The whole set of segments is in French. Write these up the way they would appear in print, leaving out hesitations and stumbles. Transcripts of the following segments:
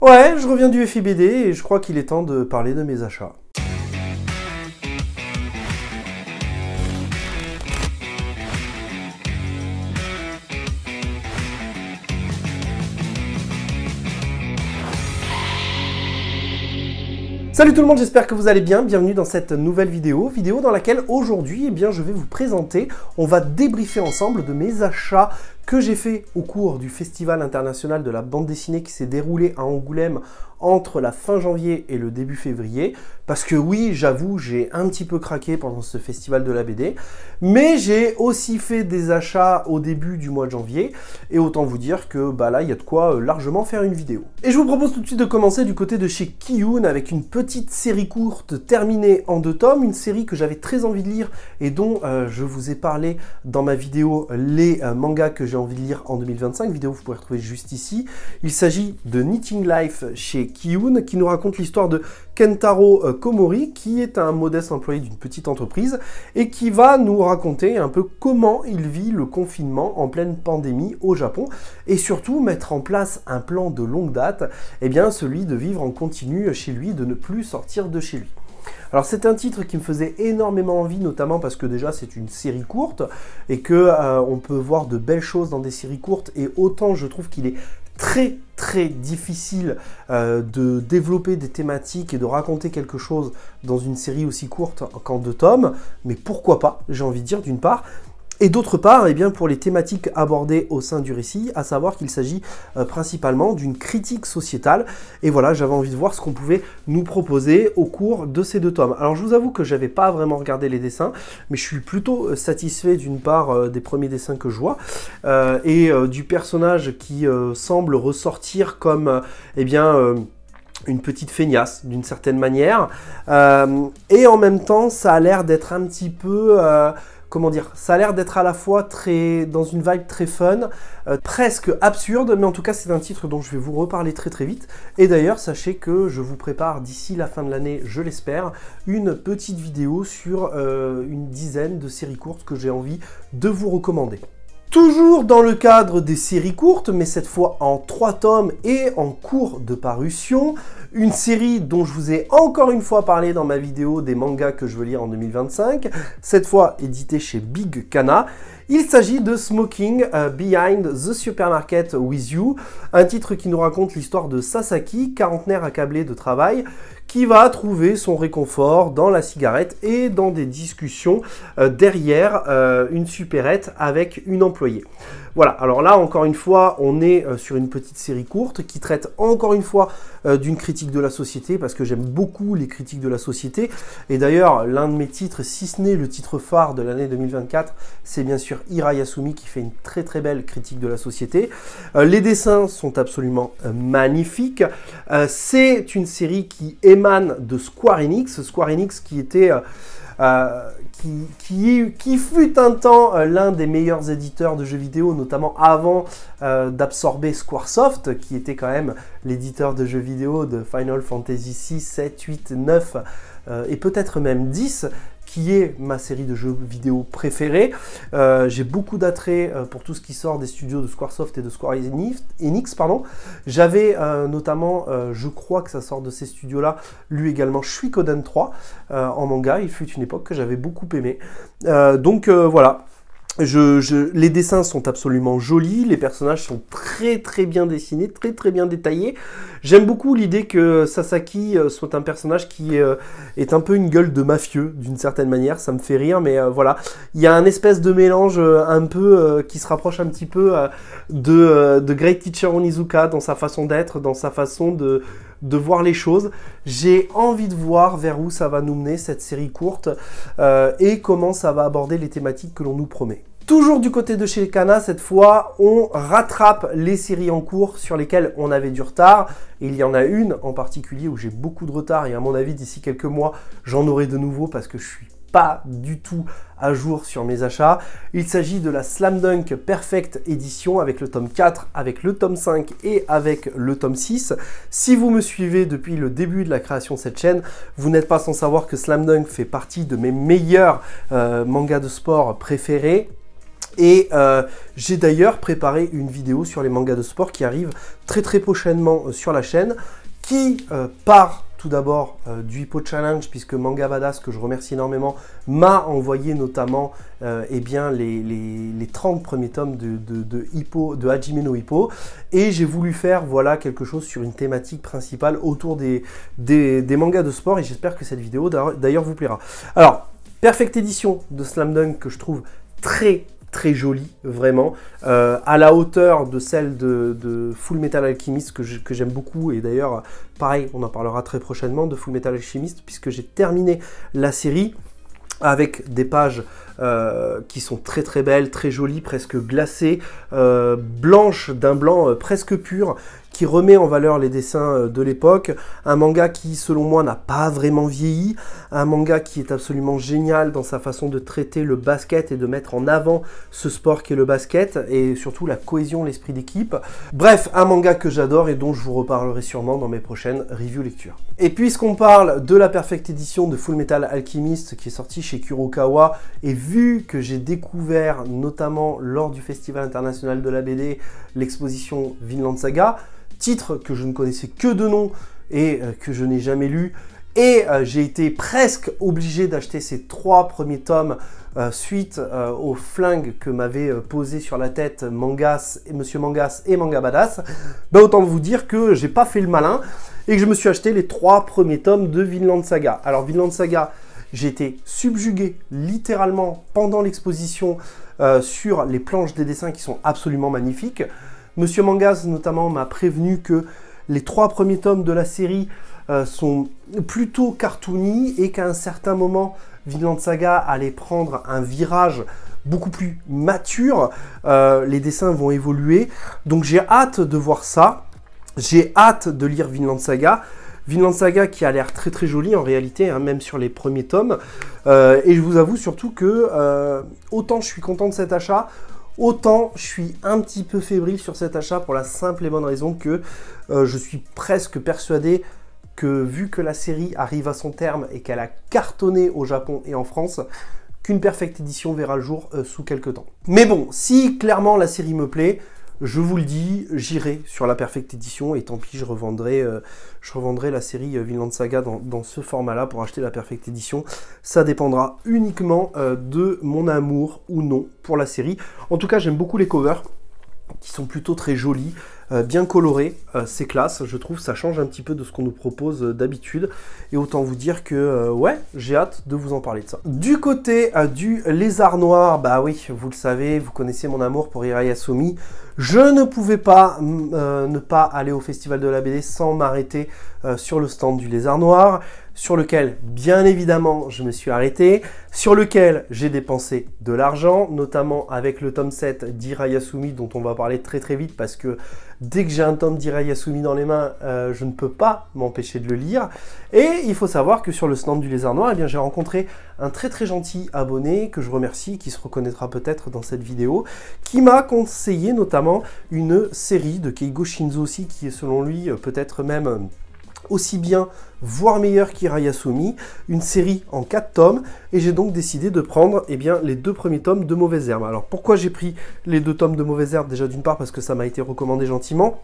Ouais, je reviens du FIBD et je crois qu'il est temps de parler de mes achats. Salut tout le monde, j'espère que vous allez bien, bienvenue dans cette nouvelle vidéo dans laquelle aujourd'hui, je vais vous présenter, on va débriefer ensemble de mes achats que j'ai fait au cours du Festival international de la bande dessinée qui s'est déroulé à Angoulême entre la fin janvier et le début février, parce que oui, j'avoue, j'ai un petit peu craqué pendant ce festival de la BD, mais j'ai aussi fait des achats au début du mois de janvier, et autant vous dire que là, il y a de quoi largement faire une vidéo. Et je vous propose tout de suite de commencer du côté de chez Kiyun avec une petite série courte terminée en 2 tomes, une série que j'avais très envie de lire et dont je vous ai parlé dans ma vidéo les mangas que j'ai envie de lire en 2025, vidéo que vous pourrez retrouver juste ici. Il s'agit de Knitting Life chez Kiyun qui nous raconte l'histoire de Kentaro Komori qui est un modeste employé d'une petite entreprise et qui va nous raconter un peu comment il vit le confinement en pleine pandémie au Japon et surtout mettre en place un plan de longue date, celui de vivre en continu chez lui, de ne plus sortir de chez lui. Alors c'est un titre qui me faisait énormément envie, notamment parce que déjà c'est une série courte et que on peut voir de belles choses dans des séries courtes, et autant je trouve qu'il est très difficile de développer des thématiques et de raconter quelque chose dans une série aussi courte qu'en 2 tomes, mais pourquoi pas, j'ai envie de dire, d'une part. Et d'autre part, pour les thématiques abordées au sein du récit, à savoir qu'il s'agit principalement d'une critique sociétale. Et voilà, j'avais envie de voir ce qu'on pouvait nous proposer au cours de ces 2 tomes. Alors je vous avoue que j'avais pas vraiment regardé les dessins, mais je suis plutôt satisfait d'une part des premiers dessins que je vois, et du personnage qui semble ressortir comme, une petite feignasse d'une certaine manière. Et en même temps, ça a l'air d'être un petit peu... comment dire, ça a l'air d'être à la fois dans une vibe très fun, presque absurde, mais en tout cas c'est un titre dont je vais vous reparler très vite. Et d'ailleurs, sachez que je vous prépare d'ici la fin de l'année, je l'espère, une petite vidéo sur une dizaine de séries courtes que j'ai envie de vous recommander. Toujours dans le cadre des séries courtes, mais cette fois en 3 tomes et en cours de parution, une série dont je vous ai encore une fois parlé dans ma vidéo des mangas que je veux lire en 2025, cette fois édité chez Big Kana. Il s'agit de Smoking Behind the Supermarket with You, un titre qui nous raconte l'histoire de Sasaki, quarantenaire accablé de travail, qui va trouver son réconfort dans la cigarette et dans des discussions derrière une supérette avec une employée. Voilà, alors là, encore une fois, on est sur une petite série courte qui traite encore une fois d'une critique de la société, parce que j'aime beaucoup les critiques de la société. Et d'ailleurs, l'un de mes titres, si ce n'est le titre phare de l'année 2024, c'est bien sûr Hirayasumi qui fait une très belle critique de la société. Les dessins sont absolument magnifiques. C'est une série qui émane de Square Enix qui était... qui fut un temps l'un des meilleurs éditeurs de jeux vidéo, notamment avant d'absorber Squaresoft, qui était quand même l'éditeur de jeux vidéo de Final Fantasy 6, 7, 8, 9 et peut-être même 10, qui est ma série de jeux vidéo préférée. J'ai beaucoup d'attrait pour tout ce qui sort des studios de Squaresoft et de Square Enix. J'avais notamment, je crois que ça sort de ces studios-là, lu également Suikoden 3 en manga. Il fut une époque que j'avais beaucoup aimé. Voilà. Les dessins sont absolument jolis, les personnages sont très bien dessinés, très bien détaillés. J'aime beaucoup l'idée que Sasaki soit un personnage qui est un peu une gueule de mafieux d'une certaine manière, ça me fait rire, mais voilà. Il y a un espèce de mélange un peu qui se rapproche un petit peu de Great Teacher Onizuka dans sa façon d'être, dans sa façon de voir les choses. J'ai envie de voir vers où ça va nous mener cette série courte et comment ça va aborder les thématiques que l'on nous promet. Toujours du côté de chez Kana, cette fois, on rattrape les séries en cours sur lesquelles on avait du retard. Et il y en a une en particulier où j'ai beaucoup de retard et à mon avis, d'ici quelques mois, j'en aurai de nouveau parce que je suis pas du tout à jour sur mes achats. Il s'agit de la Slam Dunk Perfect Edition avec le tome 4, avec le tome 5 et avec le tome 6. Si vous me suivez depuis le début de la création de cette chaîne, vous n'êtes pas sans savoir que Slam Dunk fait partie de mes meilleurs mangas de sport préférés. Et j'ai d'ailleurs préparé une vidéo sur les mangas de sport qui arrive très prochainement sur la chaîne, qui part tout d'abord du Hippo Challenge, puisque Manga Badass, que je remercie énormément, m'a envoyé notamment eh bien, les 30 premiers tomes de Hajime no Ippo, et j'ai voulu faire voilà, quelque chose sur une thématique principale autour des mangas de sport, et j'espère que cette vidéo d'ailleurs vous plaira. Alors, Perfect Edition de Slam Dunk que je trouve très jolie, vraiment, à la hauteur de celle de Full Metal Alchemist que j'aime beaucoup, et d'ailleurs, pareil, on en parlera très prochainement de Full Metal Alchemist, puisque j'ai terminé la série avec des pages qui sont très belles, très jolies, presque glacées, blanches, d'un blanc presque pur, qui remet en valeur les dessins de l'époque, un manga qui, selon moi, n'a pas vraiment vieilli, un manga qui est absolument génial dans sa façon de traiter le basket et de mettre en avant ce sport qu'est le basket, et surtout la cohésion, l'esprit d'équipe. Bref, un manga que j'adore et dont je vous reparlerai sûrement dans mes prochaines reviews lectures. Et puisqu'on parle de la Perfect Edition de Full Metal Alchemist qui est sortie chez Kurokawa, et vu que j'ai découvert, notamment lors du Festival international de la BD, l'exposition Vinland Saga, titre que je ne connaissais que de nom et que je n'ai jamais lu, et j'ai été presque obligé d'acheter ces 3 premiers tomes suite au flingue que m'avait posé sur la tête Monsieur Mangas et Manga Badass. Bah, autant vous dire que j'ai pas fait le malin et que je me suis acheté les 3 premiers tomes de Vinland Saga. Alors Vinland Saga, j'ai été subjugué littéralement pendant l'exposition sur les planches des dessins qui sont absolument magnifiques. Monsieur Mangas notamment m'a prévenu que les 3 premiers tomes de la série sont plutôt cartoony et qu'à un certain moment, Vinland Saga allait prendre un virage beaucoup plus mature. Les dessins vont évoluer. Donc j'ai hâte de voir ça. J'ai hâte de lire Vinland Saga. Vinland Saga qui a l'air très joli en réalité, hein, même sur les premiers tomes. Et je vous avoue surtout que autant je suis content de cet achat, autant je suis un petit peu fébrile sur cet achat pour la simple et bonne raison que je suis presque persuadé que vu que la série arrive à son terme et qu'elle a cartonné au Japon et en France, qu'une Perfect Edition verra le jour sous quelques temps. Mais bon, si clairement la série me plaît, je vous le dis, j'irai sur la Perfect Edition et tant pis, je revendrai la série Vinland Saga dans ce format-là pour acheter la Perfect Edition. Ça dépendra uniquement de mon amour ou non pour la série. En tout cas, j'aime beaucoup les covers qui sont plutôt très jolis, bien colorés, c'est classe, je trouve, ça change un petit peu de ce qu'on nous propose d'habitude, et autant vous dire que, ouais, j'ai hâte de vous en parler de ça. Du côté du Lézard Noir, bah oui, vous le savez, vous connaissez mon amour pour Hirayasumi, je ne pouvais pas ne pas aller au Festival de la BD sans m'arrêter sur le stand du Lézard Noir, sur lequel, bien évidemment, je me suis arrêté, sur lequel j'ai dépensé de l'argent, notamment avec le tome 7 d'Hirayasumi, dont on va parler très vite, parce que dès que j'ai un tome d'Hirayasumi dans les mains, je ne peux pas m'empêcher de le lire. Et il faut savoir que sur le stand du Lézard Noir, eh bien, j'ai rencontré un très gentil abonné, que je remercie, qui se reconnaîtra peut-être dans cette vidéo, qui m'a conseillé notamment une série de Keigo Shinzo aussi, qui est selon lui peut-être même aussi bien, voire meilleur qu'Hirayasumi, une série en 4 tomes, et j'ai donc décidé de prendre eh bien, les 2 premiers tomes de Mauvaises Herbes. Alors pourquoi j'ai pris les 2 tomes de Mauvaises Herbes? Déjà d'une part parce que ça m'a été recommandé gentiment,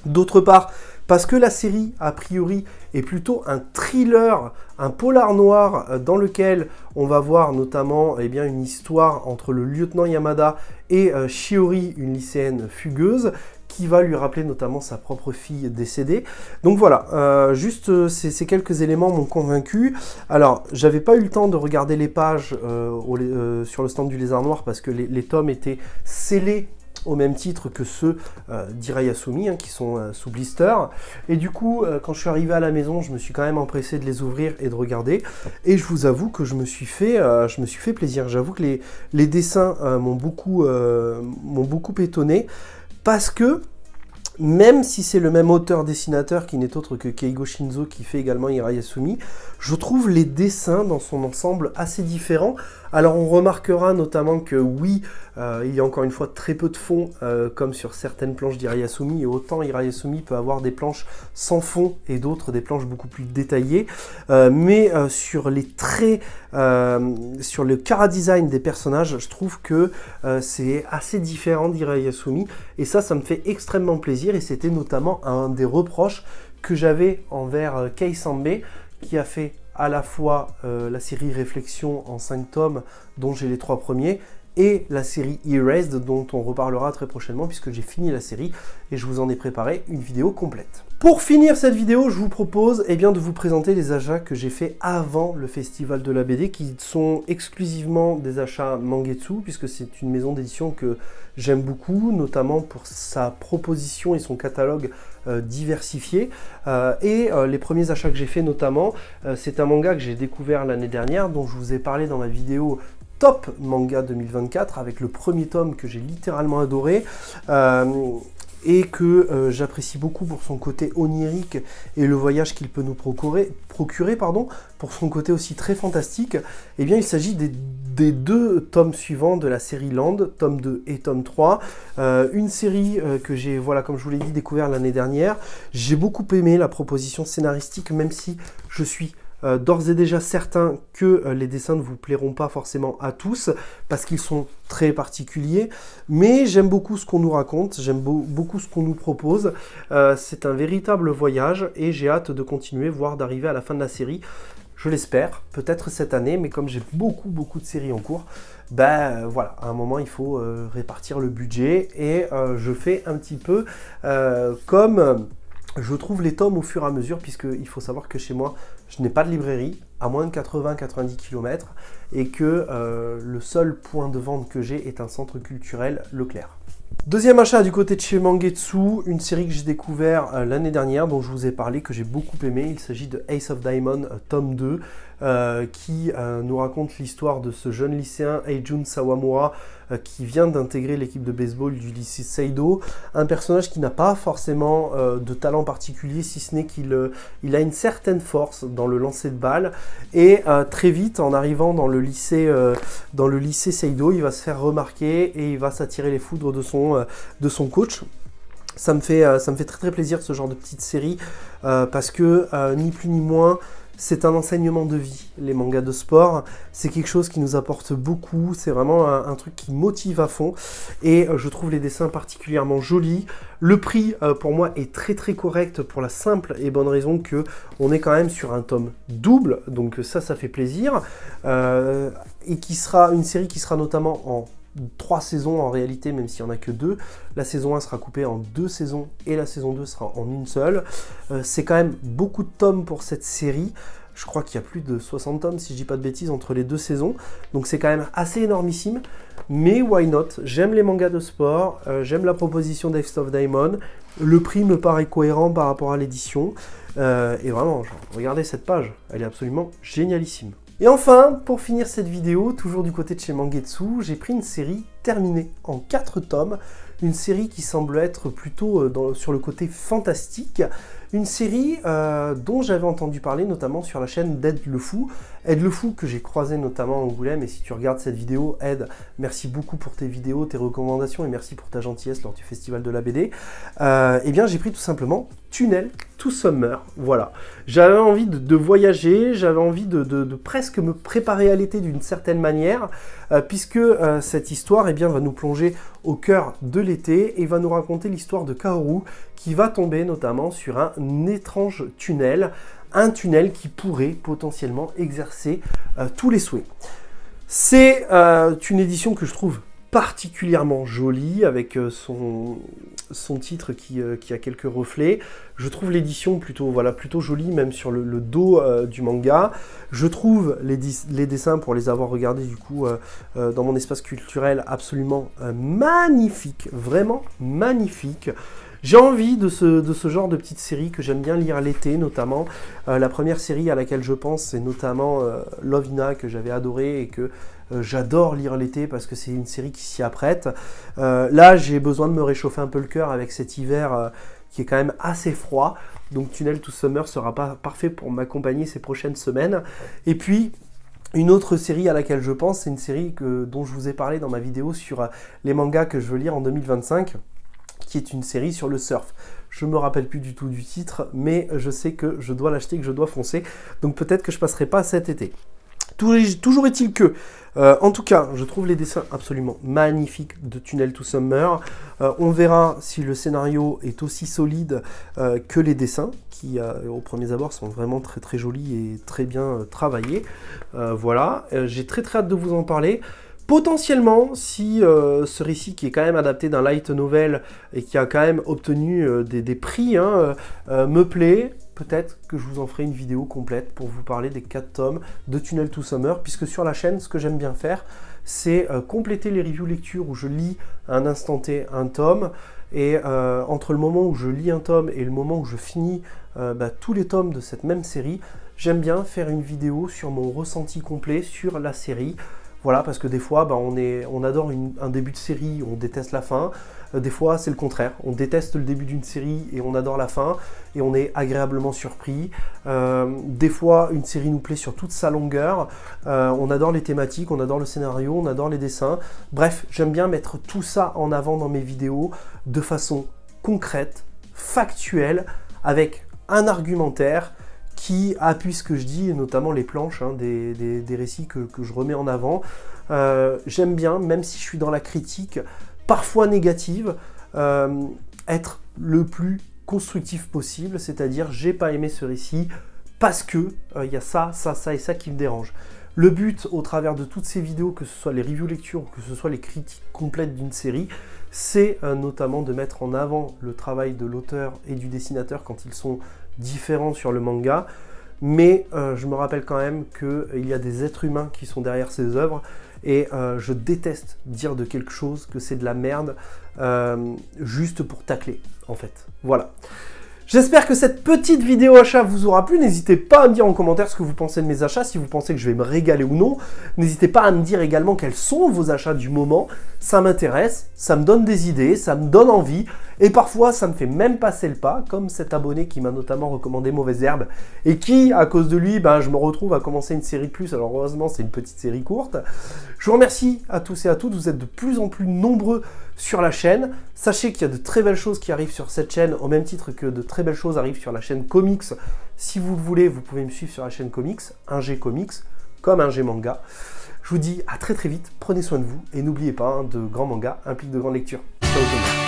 d'autre part parce que la série, a priori, est plutôt un thriller, un polar noir dans lequel on va voir notamment eh bien, une histoire entre le lieutenant Yamada et Shiori, une lycéenne fugueuse, qui va lui rappeler notamment sa propre fille décédée. Donc voilà, juste ces quelques éléments m'ont convaincu. Alors, j'avais pas eu le temps de regarder les pages sur le stand du Lézard Noir parce que les tomes étaient scellés au même titre que ceux d'Hirayasumi, hein, qui sont sous blister. Et du coup, quand je suis arrivé à la maison, je me suis quand même empressé de les ouvrir et de regarder. Et je vous avoue que je me suis fait plaisir. J'avoue que les dessins m'ont beaucoup étonné. Parce que même si c'est le même auteur-dessinateur qui n'est autre que Keigo Shinzo qui fait également Hirayasumi, je trouve les dessins dans son ensemble assez différents. Alors on remarquera notamment que oui, il y a encore une fois très peu de fond, comme sur certaines planches d'Hirayasumi, et autant Hirayasumi peut avoir des planches sans fond et d'autres des planches beaucoup plus détaillées, mais sur les traits, sur le chara-design des personnages, je trouve que c'est assez différent d'Hirayasumi, et ça me fait extrêmement plaisir, et c'était notamment un des reproches que j'avais envers Kei Sanbe, qui a fait à la fois la série Réflexion en 5 tomes, dont j'ai les 3 premiers, et la série Erased, dont on reparlera très prochainement, puisque j'ai fini la série, et je vous en ai préparé une vidéo complète. Pour finir cette vidéo, je vous propose de vous présenter les achats que j'ai fait avant le Festival de la BD, qui sont exclusivement des achats Mangetsu, puisque c'est une maison d'édition que j'aime beaucoup, notamment pour sa proposition et son catalogue diversifié. Les premiers achats que j'ai fait notamment, c'est un manga que j'ai découvert l'année dernière, dont je vous ai parlé dans ma vidéo Top Manga 2024, avec le premier tome que j'ai littéralement adoré, et que j'apprécie beaucoup pour son côté onirique et le voyage qu'il peut nous procurer, pour son côté aussi très fantastique. Eh bien, il s'agit des 2 tomes suivants de la série Land, tome 2 et tome 3, une série que j'ai, voilà, comme je vous l'ai dit, découvert l'année dernière. J'ai beaucoup aimé la proposition scénaristique, même si je suis d'ores et déjà certain que les dessins ne vous plairont pas forcément à tous, parce qu'ils sont très particuliers, mais j'aime beaucoup ce qu'on nous raconte, j'aime beaucoup ce qu'on nous propose. C'est un véritable voyage, et j'ai hâte de continuer, voire d'arriver à la fin de la série. Je l'espère, peut-être cette année, mais comme j'ai beaucoup de séries en cours, voilà, à un moment il faut répartir le budget, et je fais un petit peu comme je trouve les tomes au fur et à mesure, puisqu'il faut savoir que chez moi, je n'ai pas de librairie, à moins de 80-90 km, et que le seul point de vente que j'ai est un centre culturel Leclerc. Deuxième achat du côté de chez Mangetsu, une série que j'ai découvert l'année dernière, dont je vous ai parlé, que j'ai beaucoup aimé. Il s'agit de Ace of Diamond, tome 2, qui nous raconte l'histoire de ce jeune lycéen, Eijun Sawamura, qui vient d'intégrer l'équipe de baseball du lycée Seido. Un personnage qui n'a pas forcément de talent particulier, si ce n'est qu'il a une certaine force dans le lancer de balle. Et très vite, en arrivant dans le lycée Seido, il va se faire remarquer et il va s'attirer les foudres de son coach. Ça me fait très plaisir, ce genre de petite série, parce que ni plus ni moins, c'est un enseignement de vie, les mangas de sport. C'est quelque chose qui nous apporte beaucoup, c'est vraiment un truc qui motive à fond, et je trouve les dessins particulièrement jolis. Le prix, pour moi, est très correct, pour la simple et bonne raison que on est quand même sur un tome double, donc ça fait plaisir, et qui sera une série qui sera notamment en 3 saisons en réalité, même s'il n'y en a que 2. La saison 1 sera coupée en 2 saisons et la saison 2 sera en une seule. C'est quand même beaucoup de tomes pour cette série. Je crois qu'il y a plus de 60 tomes, si je dis pas de bêtises, entre les 2 saisons. Donc c'est quand même assez énormissime. Mais why not? J'aime les mangas de sport, j'aime la proposition d'Ace of Diamond. Le prix me paraît cohérent par rapport à l'édition. Et vraiment, regardez cette page, elle est absolument génialissime. Et enfin, pour finir cette vidéo, toujours du côté de chez Mangetsu, j'ai pris une série terminée en 4 tomes, une série qui semble être plutôt sur le côté fantastique, une série dont j'avais entendu parler notamment sur la chaîne d'Ed Le Fou. Ed Le Fou, que j'ai croisé notamment à Angoulême, et si tu regardes cette vidéo, Ed, merci beaucoup pour tes vidéos, tes recommandations, et merci pour ta gentillesse lors du Festival de la BD. Eh bien, j'ai pris tout simplement Tunnel to Summer, voilà. J'avais envie de voyager, j'avais envie de presque me préparer à l'été d'une certaine manière, puisque cette histoire va nous plonger au cœur de l'été et va nous raconter l'histoire de Kaoru, qui va tomber notamment sur un étrange tunnel, un tunnel qui pourrait potentiellement exercer tous les souhaits. C'est une édition que je trouve particulièrement jolie, avec son titre qui a quelques reflets. Je trouve l'édition plutôt jolie, même sur le dos du manga. Je trouve les dessins, pour les avoir regardés du coup dans mon espace culturel, absolument magnifiques, vraiment magnifiques. J'ai envie de ce genre de petites séries que j'aime bien lire l'été, notamment. La première série à laquelle je pense, c'est notamment Love Hina, que j'avais adoré et que j'adore lire l'été parce que c'est une série qui s'y apprête. Là, j'ai besoin de me réchauffer un peu le cœur avec cet hiver qui est quand même assez froid. Donc Tunnel to Summer sera pas parfait pour m'accompagner ces prochaines semaines. Et puis, une autre série à laquelle je pense, c'est une série dont je vous ai parlé dans ma vidéo sur les mangas que je veux lire en 2025. Qui est une série sur le surf. Je me rappelle plus du tout du titre, mais je sais que je dois l'acheter, que je dois foncer. Donc peut-être que je passerai pas cet été. Toujours est-il que, en tout cas, je trouve les dessins absolument magnifiques de Tunnel to Summer. On verra si le scénario est aussi solide que les dessins, qui au premier abord sont vraiment très très jolis et très bien travaillés. Voilà, j'ai très hâte de vous en parler. Potentiellement, si ce récit qui est quand même adapté d'un light novel et qui a quand même obtenu des prix me plaît, peut-être que je vous en ferai une vidéo complète pour vous parler des 4 tomes de Tunnel to Summer, puisque sur la chaîne, ce que j'aime bien faire, c'est compléter les reviews lecture où je lis à un instant T un tome, et entre le moment où je lis un tome et le moment où je finis tous les tomes de cette même série, j'aime bien faire une vidéo sur mon ressenti complet sur la série. Voilà, parce que des fois, on adore un début de série, on déteste la fin. Des fois, c'est le contraire. On déteste le début d'une série et on adore la fin. Et on est agréablement surpris. Des fois, une série nous plaît sur toute sa longueur. On adore les thématiques, on adore le scénario, on adore les dessins. Bref, j'aime bien mettre tout ça en avant dans mes vidéos de façon concrète, factuelle, avec un argumentaire qui appuie ce que je dis, et notamment les planches des récits que je remets en avant. J'aime bien, même si je suis dans la critique, parfois négative, être le plus constructif possible, c'est-à-dire j'ai pas aimé ce récit parce que y a ça et ça qui me dérange. Le but, au travers de toutes ces vidéos, que ce soit les reviews lecture, que ce soit les critiques complètes d'une série, c'est notamment de mettre en avant le travail de l'auteur et du dessinateur quand ils sont différents sur le manga, mais je me rappelle quand même qu'il y a des êtres humains qui sont derrière ces œuvres, et je déteste dire de quelque chose que c'est de la merde, juste pour tacler, en fait. Voilà. J'espère que cette petite vidéo achat vous aura plu. N'hésitez pas à me dire en commentaire ce que vous pensez de mes achats, si vous pensez que je vais me régaler ou non. N'hésitez pas à me dire également quels sont vos achats du moment. Ça m'intéresse, ça me donne des idées, ça me donne envie. Et parfois, ça me fait même passer le pas, comme cet abonné qui m'a notamment recommandé Mauvaise Herbe. Et qui, à cause de lui, je me retrouve à commencer une série de plus. Alors heureusement, c'est une petite série courte. Je vous remercie à tous et à toutes. Vous êtes de plus en plus nombreux sur la chaîne. Sachez qu'il y a de très belles choses qui arrivent sur cette chaîne, au même titre que de très belles choses arrivent sur la chaîne Comics. Si vous le voulez, vous pouvez me suivre sur la chaîne Comics, 1G Comics, comme 1G Manga. Je vous dis à très vite, prenez soin de vous, et n'oubliez pas, de grands mangas impliquent de grandes lectures. Ciao tout le monde.